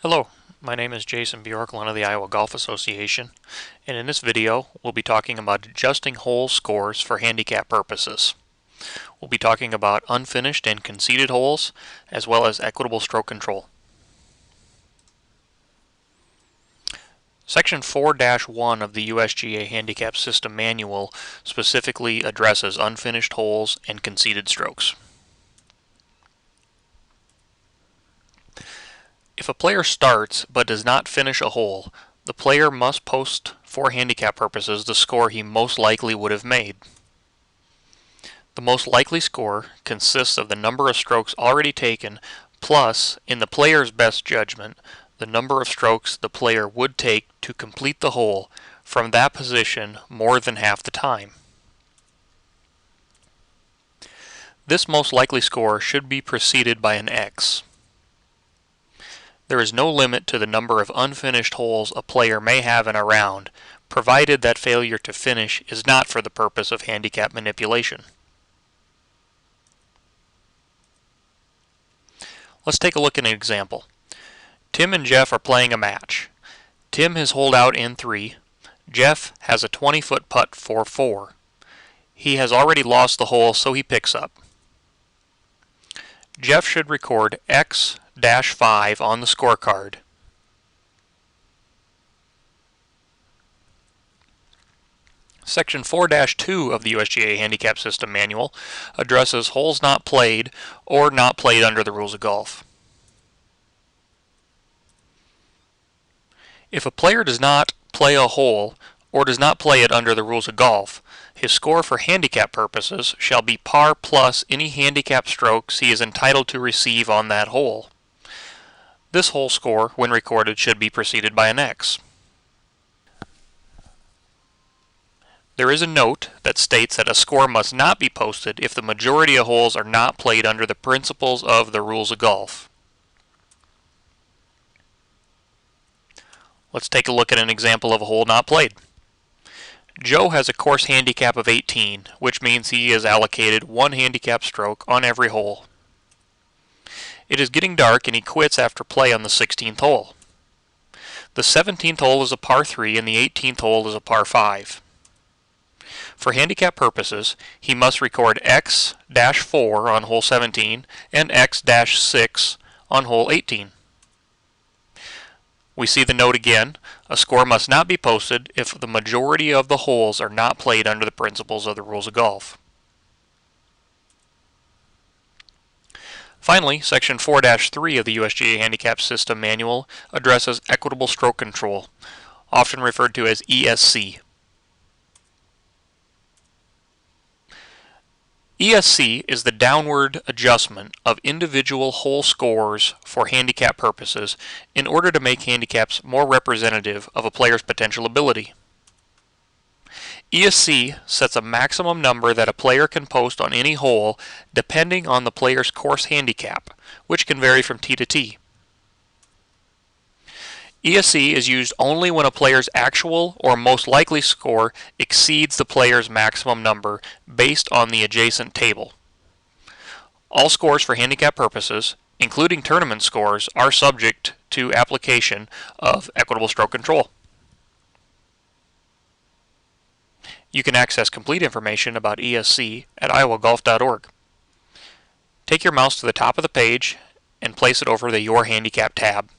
Hello, my name is Jason Bjorklund of the Iowa Golf Association, and in this video we'll be talking about adjusting hole scores for handicap purposes. We'll be talking about unfinished and conceded holes, as well as equitable stroke control. Section 4-1 of the USGA Handicap System Manual specifically addresses unfinished holes and conceded strokes. If a player starts but does not finish a hole, the player must post for handicap purposes the score he most likely would have made. The most likely score consists of the number of strokes already taken plus, in the player's best judgment, the number of strokes the player would take to complete the hole from that position more than half the time. This most likely score should be preceded by an X. There is no limit to the number of unfinished holes a player may have in a round, provided that failure to finish is not for the purpose of handicap manipulation. Let's take a look at an example. Tim and Jeff are playing a match. Tim has holed out in 3. Jeff has a 20-foot putt for 4. He has already lost the hole, so he picks up. Jeff should record X-5 on the scorecard. Section 4-2 of the USGA Handicap System Manual addresses holes not played or not played under the rules of golf. If a player does not play a hole or does not play it under the rules of golf, his score for handicap purposes shall be par plus any handicap strokes he is entitled to receive on that hole. This hole score, when recorded, should be preceded by an X. There is a note that states that a score must not be posted if the majority of holes are not played under the principles of the rules of golf. Let's take a look at an example of a hole not played. Joe has a course handicap of 18, which means he is allocated 1 handicap stroke on every hole. It is getting dark and he quits after play on the 16th hole. The 17th hole is a par 3 and the 18th hole is a par 5. For handicap purposes, he must record X-4 on hole 17 and X-6 on hole 18. We see the note again. A score must not be posted if the majority of the holes are not played under the principles of the rules of golf. Finally, Section 4-3 of the USGA Handicap System Manual addresses equitable stroke control, often referred to as ESC. ESC is the downward adjustment of individual hole scores for handicap purposes in order to make handicaps more representative of a player's potential ability. ESC sets a maximum number that a player can post on any hole depending on the player's course handicap, which can vary from tee to tee. ESC is used only when a player's actual or most likely score exceeds the player's maximum number based on the adjacent table. All scores for handicap purposes, including tournament scores, are subject to application of equitable stroke control. You can access complete information about ESC at iowagolf.org. Take your mouse to the top of the page and place it over the Your Handicap tab.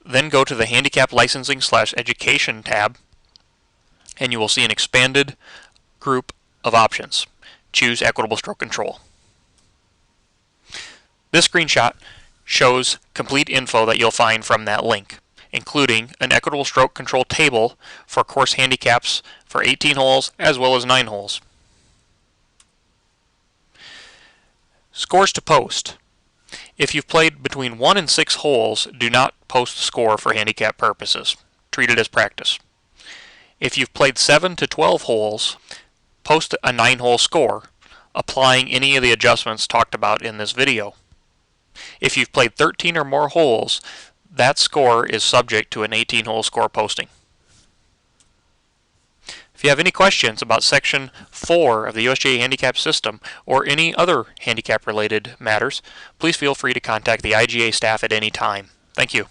Then go to the Handicap Licensing/Education tab, and you will see an expanded group of options. Choose Equitable Stroke Control. This screenshot shows complete info that you'll find from that link, including an Equitable Stroke Control table for course handicaps for 18 holes as well as 9 holes. Scores to post. If you've played between 1 and 6 holes, do not post the score for handicap purposes. Treat it as practice. If you've played 7 to 12 holes, post a 9-hole score, applying any of the adjustments talked about in this video. If you've played 13 or more holes, that score is subject to an 18-hole score posting. If you have any questions about Section 4 of the USGA handicap system or any other handicap related matters, please feel free to contact the IGA staff at any time. Thank you.